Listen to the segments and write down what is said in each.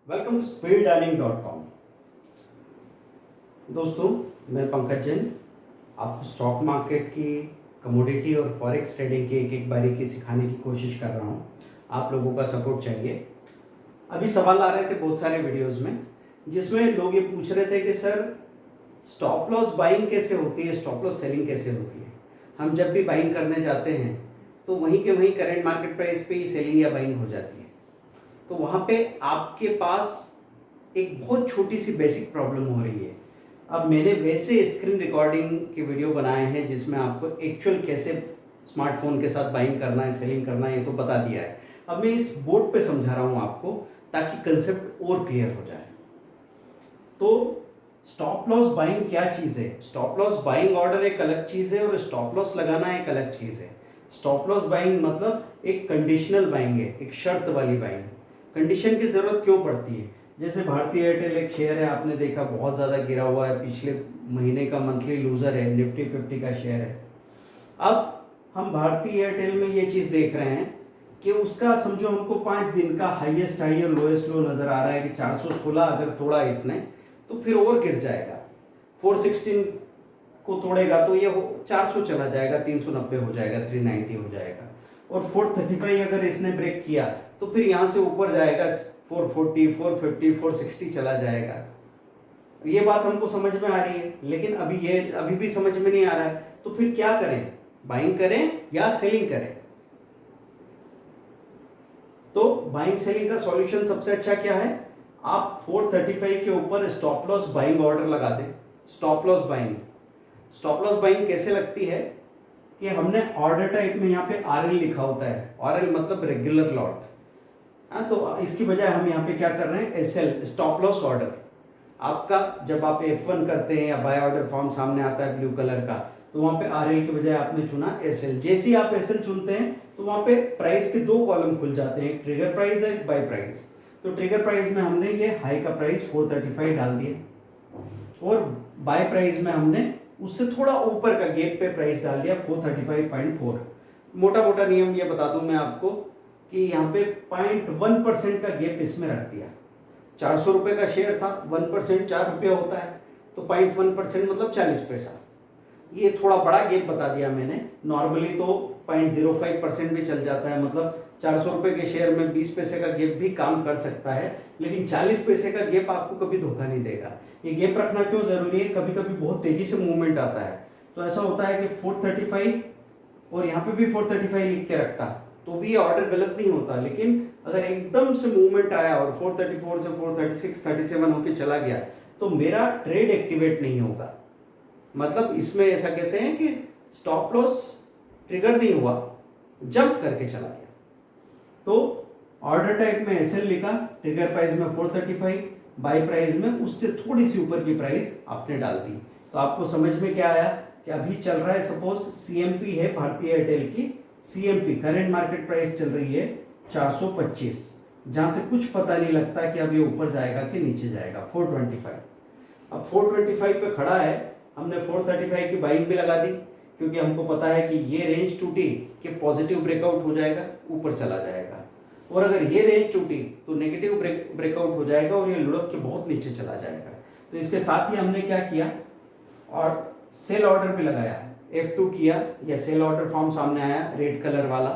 Welcome to speedlearning.com। दोस्तों, मैं पंकज जैन आपको स्टॉक मार्केट की, कमोडिटी और फॉरेक्स ट्रेडिंग की एक एक बारीकी सिखाने की कोशिश कर रहा हूँ। आप लोगों का सपोर्ट चाहिए। अभी सवाल आ रहे थे बहुत सारे वीडियोस में, जिसमें लोग ये पूछ रहे थे कि सर स्टॉप लॉस बाइंग कैसे होती है, स्टॉप लॉस सेलिंग कैसे होती है। हम जब भी बाइंग करने जाते हैं तो वहीं के वहीं करंट मार्केट प्राइस पे ही सेलिंग या बाइंग हो जाती है। तो वहाँ पे आपके पास एक बहुत छोटी सी बेसिक प्रॉब्लम हो रही है। अब मैंने वैसे स्क्रीन रिकॉर्डिंग के वीडियो बनाए हैं जिसमें आपको एक्चुअल कैसे स्मार्टफोन के साथ बाइंग करना है, सेलिंग करना है, ये तो बता दिया है। अब मैं इस बोर्ड पे समझा रहा हूँ आपको, ताकि कंसेप्ट और क्लियर हो जाए। तो स्टॉप लॉस बाइंग क्या चीज़ है? स्टॉप लॉस बाइंग ऑर्डर एक अलग चीज़ है और स्टॉप लॉस लगाना एक अलग चीज़ है। स्टॉप लॉस बाइंग मतलब एक कंडीशनल बाइंग है, एक शर्त वाली बाइंग। कंडीशन की ज़रूरत क्यों पड़ती है? जैसे भारतीय एयरटेल एक शेयर है, आपने देखा बहुत ज़्यादा गिरा हुआ है, पिछले महीने का मंथली लूज़र है, निफ्टी 50 का शेयर है। अब हम भारतीय एयरटेल में ये चीज़ देख रहे हैं कि उसका समझो हमको 5 दिन का हाईएस्ट हाई और लोएस्ट लो नज़र आ रहा है कि 416 अगर तोड़ा इसने तो फिर और गिर जाएगा। 416 को तोड़ेगा तो ये 400 चला जाएगा, 390 हो जाएगा, 390 हो जाएगा। और 435 अगर इसने ब्रेक किया तो फिर यहाँ से ऊपर जाएगा, 440, 450, 460 चला जाएगा। ये बात हमको समझ में आ रही है, लेकिन अभी भी समझ में नहीं आ रहा है। तो फिर क्या करें? बाइंग करें या सेलिंग करें? तो बाइंग सेलिंग का सॉल्यूशन सबसे अच्छा क्या है? आप 435 के ऊपर स्टॉप लॉस बाइंग ऑर्डर लगा दें। Stop loss buying, stop loss buying कैसे लगती है कि हमने ऑर्डर टाइप में यहाँ पे आरएल लिखा होता है। आरएल मतलब रेगुलर लॉट। हाँ, तो इसकी बजाय हम यहाँ पे क्या कर रहे हैं? SL, stop loss order. आपका जब आप F1 करते हैं या बाय ऑर्डर फॉर्म सामने आता है ब्लू कलर का, तो वहाँ पे आरएल के बजाय आपने चुना एसएल। जैसे ही आप एसएल चुनते हैं तो वहाँ पे प्राइस के 2 कॉलम खुल जाते हैं, एक ट्रिगर प्राइस है, एक बाय प्राइस। तो ट्रिगर प्राइस में हमने ये हाई का प्राइस 435 डाल दिया और बाय प्राइस में हमने उससे थोड़ा ऊपर का गैप पे प्राइस डाल दिया 435.4। मोटा मोटा नियम ये बता दूं मैं आपको कि यहाँ पे 0.1% का गैप इसमें रख दिया। 400 रुपये का शेयर था, 1% 4 रुपया होता है, तो 0.1% मतलब 40 पैसा। ये थोड़ा बड़ा गैप बता दिया मैंने। नॉर्मली तो 0.05% भी चल जाता है, मतलब 400 रुपये के शेयर में 20 पैसे का गैप भी काम कर सकता है, लेकिन 40 पैसे का गैप आपको कभी धोखा नहीं देगा। ये गैप रखना क्यों जरूरी है? कभी कभी बहुत तेजी से मूवमेंट आता है, तो ऐसा होता है कि 435 और यहाँ पे भी 435 लिख के रखता तो भी ये ऑर्डर गलत नहीं होता। लेकिन अगर एकदम से मूवमेंट आया और 434 से 436, 37 होके चला गया तो मेरा ट्रेड एक्टिवेट नहीं होगा। मतलब इसमें ऐसा कहते हैं कि स्टॉप लॉस ट्रिगर नहीं हुआ, जंप करके चला गया। तो ऑर्डर टाइप में एसएल लिखा, ट्रिगर प्राइस में 435, बाय प्राइस में उससे थोड़ी सी ऊपर की प्राइस आपने डाल दी। तो आपको समझ में क्या आया कि अभी चल रहा है, सपोज सीएमपी है भारतीय एयरटेल की, सीएमपी करंट मार्केट प्राइस चल रही है 425, जहां से कुछ पता नहीं लगता कि अब ये ऊपर जाएगा कि नीचे जाएगा। 425, अब 425 पे खड़ा है, हमने 435 की बाइंग भी लगा दी, क्योंकि हमको पता है कि ये रेंज टूटी कि पॉजिटिव ब्रेकआउट हो जाएगा, ऊपर चला जाएगा, और अगर ये रेंज टूटी तो नेगेटिव ब्रेकआउट हो जाएगा और ये लुढ़क के बहुत नीचे चला जाएगा। तो इसके साथ ही हमने क्या किया, और सेल ऑर्डर भी लगाया, F2 किया, या सेल ऑर्डर फॉर्म सामने आया रेड कलर वाला।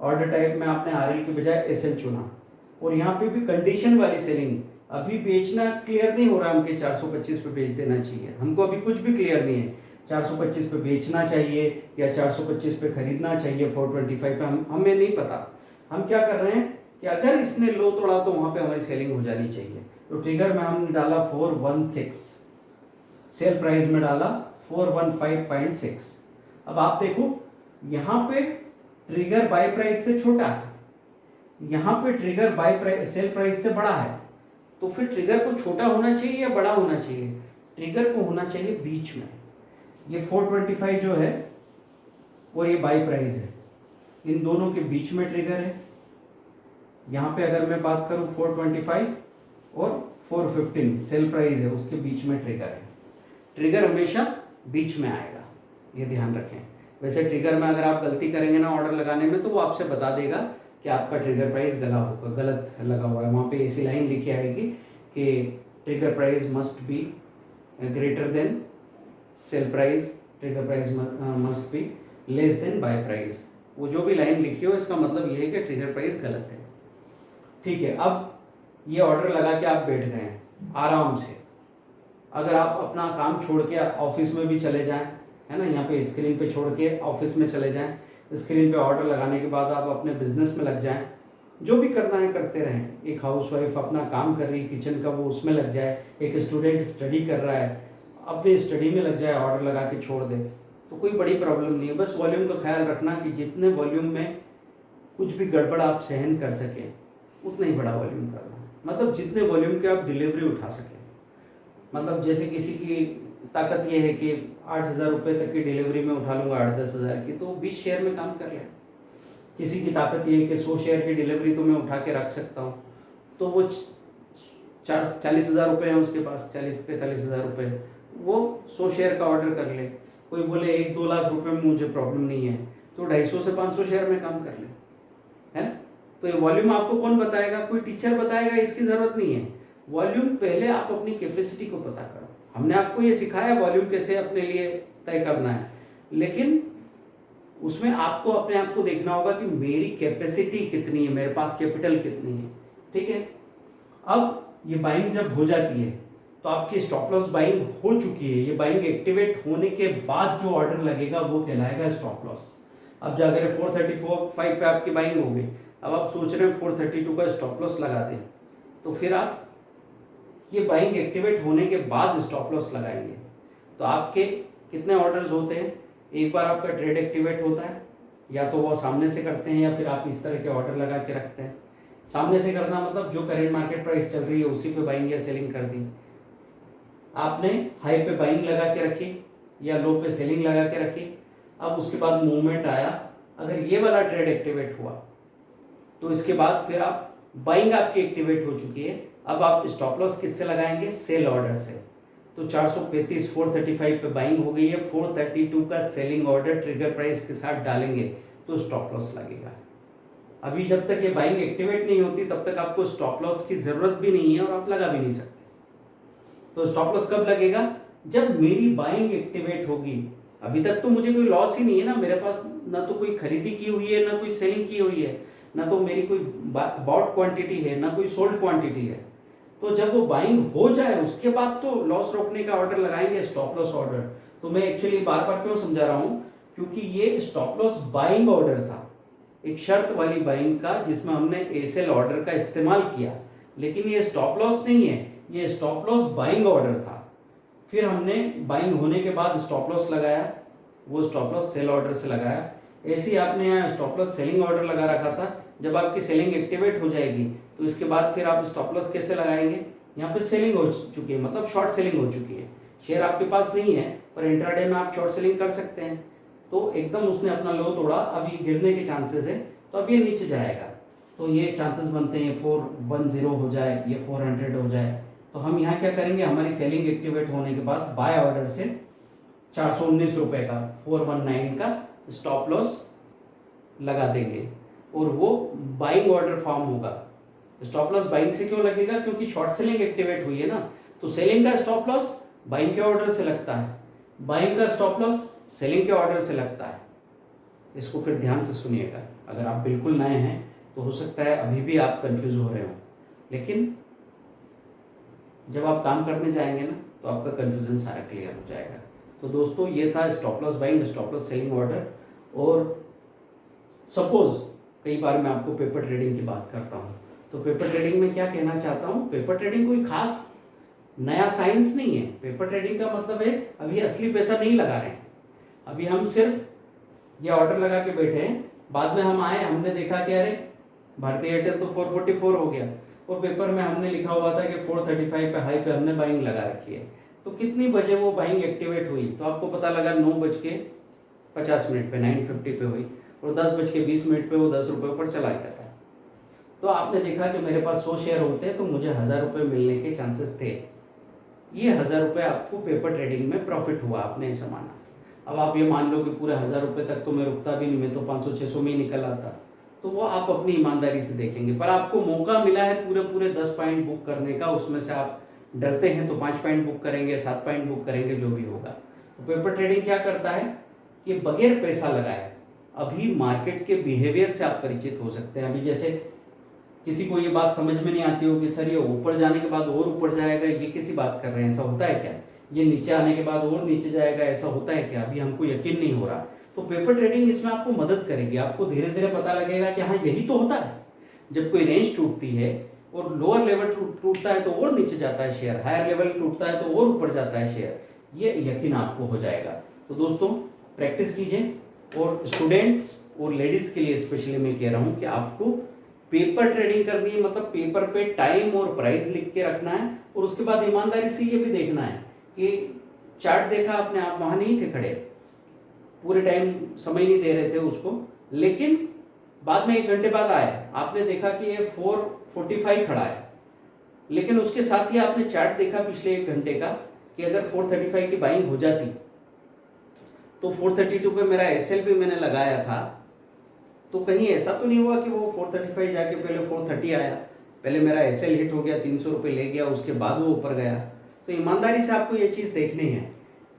ऑर्डर टाइप में आपने आरएल के बजाय एसएल चुना, और यहाँ पे भी कंडीशन वाली सेलिंग। अभी बेचना क्लियर नहीं हो रहा हमके 425 पे बेच देना चाहिए, हमको अभी कुछ भी क्लियर नहीं है 425 पे बेचना चाहिए या 425 पे खरीदना चाहिए 425 पे, हमें नहीं पता। हम क्या कर रहे हैं कि अगर इसने लो तोड़ा तो वहाँ पे हमारी सेलिंग हो जानी चाहिए। तो ट्रिगर में हमने डाला 416, सेल प्राइस में डाला 415.6। अब आप देखो यहाँ पे ट्रिगर बाय प्राइस से छोटा है, यहाँ पे trigger by price sale price से बड़ा है, तो फिर ट्रिगर को छोटा होना चाहिए या बड़ा होना चाहिए? ट्रिगर को होना चाहिए बीच में। ये 425 जो है और ये बाय प्राइस है, इन दोनों के बीच में ट्रिगर है। यहाँ पे अगर मैं बात करूँ 425 और 415 सेल प्राइस है, उसके बीच में ट्रिगर है। ट्रिगर हमेशा बीच में आएगा, ये ध्यान रखें। वैसे ट्रिगर में अगर आप गलती करेंगे ना ऑर्डर लगाने में, तो वो आपसे बता देगा कि आपका ट्रिगर प्राइस गलत लगा हुआ है। वहाँ पे ऐसी लाइन लिखी आएगी कि trigger price must be greater than sell price, trigger price must be less than buy price. वो जो भी लाइन लिखी हो इसका मतलब ये है कि ट्रिगर प्राइस गलत है। ठीक है, अब ये ऑर्डर लगा के आप बैठ गए हैं आराम से। अगर आप अपना काम छोड़ के ऑफिस में भी चले जाएं, है ना, यहाँ पे स्क्रीन पे छोड़ के ऑफिस में चले जाएं, स्क्रीन पे ऑर्डर लगाने के बाद आप अपने बिजनेस में लग जाएं, जो भी करना है करते रहें। एक हाउसवाइफ अपना काम कर रही किचन का, वो उसमें लग जाए। एक स्टूडेंट स्टडी कर रहा है, अपनी स्टडी में लग जाए, ऑर्डर लगा के छोड़ दे, तो कोई बड़ी प्रॉब्लम नहीं है। बस वॉल्यूम का ख्याल रखना कि जितने वॉल्यूम में कुछ भी गड़बड़ आप सहन कर सकें उतना ही बड़ा वॉल्यूम करना, मतलब जितने वॉल्यूम के आप डिलीवरी उठा सकें। मतलब जैसे किसी की ताकत ये है कि 8,000 रुपये तक की डिलीवरी में उठा लूँगा, 8-10 हज़ार की, तो 20 शेयर में काम कर लें। किसी की ताकत ये है कि 100 शेयर की डिलीवरी तो मैं उठा के रख सकता हूँ, तो वो 40,000 रुपये हैं उसके पास, 40-45,000 रुपये, वो 100 शेयर का ऑर्डर कर ले। कोई बोले 1-2 लाख रुपये में मुझे प्रॉब्लम नहीं है, तो 250 से 500 शेयर में काम कर ले, है ना। तो ये वॉल्यूम आपको कौन बताएगा? कोई टीचर बताएगा, इसकी ज़रूरत नहीं है। वॉल्यूम पहले आप अपनी कैपेसिटी को पता करो। हमने आपको ये सिखाया वॉल्यूम कैसे अपने लिए तय करना है, लेकिन उसमें आपको अपने आप को देखना होगा कि मेरी कैपेसिटी कितनी है, मेरे पास कैपिटल कितनी है। ठीक है, अब ये बाइंग जब हो जाती है तो आपकी स्टॉप लॉस बाइंग हो चुकी है। ये बाइंग एक्टिवेट होने के बाद जो ऑर्डर लगेगा वो कहलाएगा स्टॉप लॉस। अब जाकर 434.5 पे आपकी बाइंग हो गई, अब आप सोच रहे हैं 432 का स्टॉप लॉस लगा दें, तो फिर आप ये बाइंग एक्टिवेट होने के बाद स्टॉप लॉस लगाएंगे। तो आपके कितने ऑर्डर्स होते हैं? एक बार आपका ट्रेड एक्टिवेट होता है, या तो वो सामने से करते हैं या फिर आप इस तरह के ऑर्डर लगा के रखते हैं। सामने से करना मतलब जो करेंट मार्केट प्राइस चल रही है उसी पे बाइंग या सेलिंग कर दी। आपने हाई पे बाइंग लगा के रखी या लो पे सेलिंग लगा के रखी। अब उसके बाद मूवमेंट आया, अगर ये वाला ट्रेड एक्टिवेट हुआ तो इसके बाद फिर आप बाइंग आपकी एक्टिवेट हो चुकी है। अब आप स्टॉप लॉस किससे लगाएंगे? सेल ऑर्डर से। तो 435 पे बाइंग हो गई है, 432 का सेलिंग ऑर्डर ट्रिगर प्राइस के साथ डालेंगे तो स्टॉप लॉस लगेगा। अभी जब तक ये बाइंग एक्टिवेट नहीं होती तब तक आपको स्टॉप लॉस की जरूरत भी नहीं है और आप लगा भी नहीं सकते। तो स्टॉप लॉस कब लगेगा? जब मेरी बाइंग एक्टिवेट होगी। अभी तक तो मुझे कोई लॉस ही नहीं है ना, मेरे पास ना तो कोई खरीदी की हुई है ना कोई सेलिंग की हुई है, ना तो मेरी कोई बॉट क्वांटिटी है ना कोई सोल्ड क्वांटिटी है। तो जब वो बाइंग हो जाए उसके बाद तो लॉस रोकने का ऑर्डर लगाएंगे, स्टॉप लॉस ऑर्डर। तो मैं एक्चुअली बार बार क्यों समझा रहा हूं, क्योंकि ये स्टॉप लॉस बाइंग ऑर्डर था, एक शर्त वाली बाइंग का, जिसमें हमने एसेल ऑर्डर का इस्तेमाल किया। लेकिन ये स्टॉप लॉस नहीं है, ये स्टॉप लॉस बाइंग ऑर्डर था। फिर हमने बाइंग होने के बाद स्टॉप लॉस लगाया, वो स्टॉप लॉस सेल ऑर्डर से लगाया। ऐसे ही आपने यहाँ स्टॉप लॉस सेलिंग ऑर्डर लगा रखा था। जब आपकी सेलिंग एक्टिवेट हो जाएगी तो इसके बाद फिर आप स्टॉप लॉस कैसे लगाएंगे? यहाँ पे सेलिंग हो चुकी है, मतलब शॉर्ट सेलिंग हो चुकी है। शेयर आपके पास नहीं है पर इंट्राडे में आप शॉर्ट सेलिंग कर सकते हैं। तो एकदम उसने अपना लो तोड़ा, अभी गिरने के चांसेस है, तो अब ये नीचे जाएगा। तो ये चांसेस बनते हैं 410 हो जाए, ये 400 हो जाए। तो हम यहाँ क्या करेंगे, हमारी सेलिंग एक्टिवेट होने के बाद बाय ऑर्डर से 419 रुपये का 419 का स्टॉप लॉस लगा देंगे और वो बाइंग ऑर्डर फॉर्म होगा। स्टॉप लॉस बाइंग से क्यों लगेगा? क्योंकि शॉर्ट सेलिंग एक्टिवेट हुई है ना। तो सेलिंग का स्टॉप लॉस बाइंग के ऑर्डर से लगता है, बाइंग का स्टॉप लॉस सेलिंग के ऑर्डर से लगता है। इसको फिर ध्यान से सुनिएगा। अगर आप बिल्कुल नए हैं तो हो सकता है अभी भी आप कंफ्यूज हो रहे हो, लेकिन जब आप काम करने जाएंगे ना तो आपका कंफ्यूजन सारा क्लियर हो जाएगा। तो दोस्तों ये था stop loss buying, stop loss selling order. और सपोज कई बार मैं आपको पेपर ट्रेडिंग की बात करता हूँ, तो पेपर ट्रेडिंग में क्या कहना चाहता हूँ, पेपर ट्रेडिंग कोई खास नया साइंस नहीं है। पेपर ट्रेडिंग का मतलब है अभी असली पैसा नहीं लगा रहे हैं, अभी हम सिर्फ ये ऑर्डर लगा के बैठे हैं। बाद में हम आए, हमने देखा कि अरे भारतीय एयरटेल तो 444 हो गया और पेपर में हमने लिखा हुआ था कि 435 पे हाई पे हमने बाइंग लगा रखी है। तो कितनी बजे वो बाइंग एक्टिवेट हुई? तो आपको पता लगा 9:50 पे 9:50 पे हुई और 10:20 पे वो 10 रुपये पर चला गया था। तो आपने देखा कि मेरे पास 100 शेयर होते तो मुझे 1,000 रुपये मिलने के चांसेस थे। ये 1,000 रुपये आपको पेपर ट्रेडिंग में प्रॉफिट हुआ, आपने ऐसा माना। अब आप ये मान लो कि पूरे 1,000 रुपये तक तो मैं रुकता भी नहीं, मैं तो 500-600 में ही निकल आता। तो वो आप अपनी ईमानदारी से देखेंगे। पर आपको मौका मिला है पूरे पूरे 10 पॉइंट बुक करने का, उसमें से आप डरते हैं तो 5 पॉइंट बुक करेंगे, 7 पॉइंट बुक करेंगे, जो भी होगा। तो पेपर ट्रेडिंग क्या करता है कि बगैर पैसा लगाए अभी मार्केट के बिहेवियर से आप परिचित हो सकते हैं। अभी जैसे किसी को ये बात समझ में नहीं आती हो कि सर ये ऊपर जाने के बाद और ऊपर जाएगा, ये किसी बात कर रहे हैं, ऐसा होता है क्या? ये नीचे आने के बाद और नीचे जाएगा, ऐसा होता है क्या? अभी हमको यकीन नहीं हो रहा। तो पेपर ट्रेडिंग इसमें आपको मदद करेगी, आपको धीरे धीरे पता लगेगा कि हाँ यही तो होता है। जब कोई रेंज टूटती है और लोअर लेवल टूटता है तो और नीचे जाता है शेयर, हायर लेवल टूटता है तो और ऊपर जाता है शेयर, ये यकीन आपको हो जाएगा। तो दोस्तों प्रैक्टिस कीजिए, और स्टूडेंट्स और लेडीज के लिए स्पेशली मैं कह रहा हूँ कि आपको पेपर ट्रेडिंग करनी है, मतलब पेपर पे टाइम और प्राइस लिख के रखना है, और उसके बाद ईमानदारी से ये भी देखना है कि चार्ट देखा आपने, आप वहां नहीं थे खड़े, पूरे टाइम समय नहीं दे रहे थे उसको, लेकिन बाद में 1 घंटे बाद आए, आपने देखा कि ये 445 खड़ा है, लेकिन उसके साथ ही आपने चार्ट देखा पिछले 1 घंटे का कि अगर 435 की बाइंग हो जाती तो 432 पे मेरा एसएल भी मैंने लगाया था, तो कहीं ऐसा तो नहीं हुआ कि वो 435 जाके पहले 430 आया, पहले मेरा एसएल हिट हो गया, 300 रुपये ले गया, उसके बाद वो ऊपर गया। तो ईमानदारी से आपको ये चीज़ देखनी है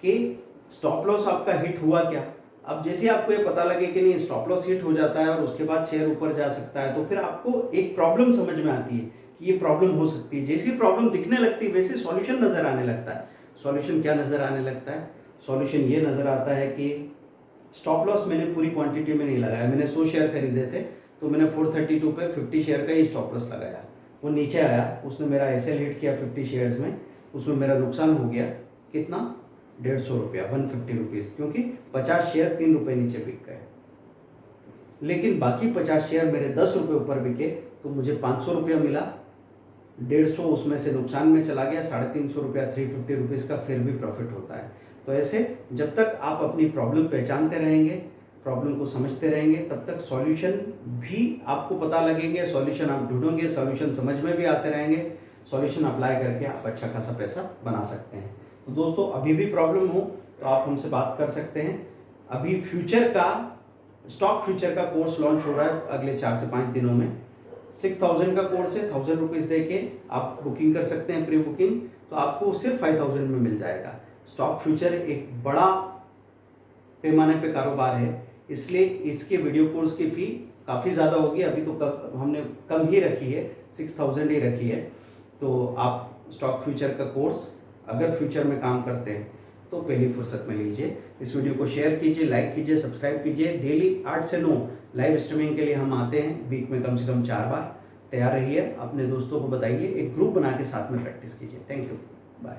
कि स्टॉप लॉस आपका हिट हुआ क्या। अब जैसे आपको ये पता लगे कि नहीं स्टॉप लॉस हिट हो जाता है और उसके बाद शेयर ऊपर जा सकता है, तो फिर आपको एक प्रॉब्लम समझ में आती है कि ये प्रॉब्लम हो सकती है। जैसी प्रॉब्लम दिखने लगती है वैसे सॉल्यूशन नजर आने लगता है। सॉल्यूशन क्या नजर आने लगता है? सॉल्यूशन ये नजर आता है कि स्टॉप लॉस मैंने पूरी क्वांटिटी में नहीं लगाया, मैंने 100 शेयर खरीदे थे तो मैंने 432 पे 50 शेयर का ही स्टॉप लॉस लगाया, वो नीचे आया, उसने मेरा एसएल हिट किया 50 शेयर्स में, उसमें मेरा नुकसान हो गया कितना? 150 रुपया, 150 रुपीज़, क्योंकि 50 शेयर 3 रुपये नीचे बिक गए, लेकिन बाकी 50 शेयर मेरे 10 रुपये ऊपर बिके तो मुझे 500 रुपया मिला, 150 उसमें से नुकसान में चला गया, 350 रुपया, 350 रुपीज़ का फिर भी प्रॉफिट होता है। तो ऐसे जब तक आप अपनी प्रॉब्लम पहचानते रहेंगे, प्रॉब्लम को समझते रहेंगे, तब तक सॉल्यूशन भी आपको पता लगेंगे, सॉल्यूशन आप ढूंढोगे, सॉल्यूशन समझ में भी आते रहेंगे, सॉल्यूशन अप्लाई करके आप अच्छा खासा पैसा बना सकते हैं। तो दोस्तों अभी भी प्रॉब्लम हो तो आप हमसे बात कर सकते हैं। अभी फ्यूचर का, स्टॉक फ्यूचर का कोर्स लॉन्च हो रहा है अगले 4 से 5 दिनों में। 6000 का कोर्स है, 1000 रुपीज़ दे के आप बुकिंग कर सकते हैं, प्री बुकिंग, तो आपको सिर्फ 5000 में मिल जाएगा। स्टॉक फ्यूचर एक बड़ा पैमाने पे कारोबार है, इसलिए इसके वीडियो कोर्स की फ़ी काफ़ी ज़्यादा होगी। अभी तो हमने कम ही रखी है, 6000 ही रखी है। तो आप स्टॉक फ्यूचर का कोर्स अगर फ्यूचर में काम करते हैं तो पहली फुर्सत में लीजिए। इस वीडियो को शेयर कीजिए, लाइक कीजिए, सब्सक्राइब कीजिए। डेली 8 से 9 लाइव स्ट्रीमिंग के लिए हम आते हैं, वीक में कम से कम 4 बार। तैयार रहिए, अपने दोस्तों को बताइए, एक ग्रुप बना के साथ में प्रैक्टिस कीजिए। Thank you, bye.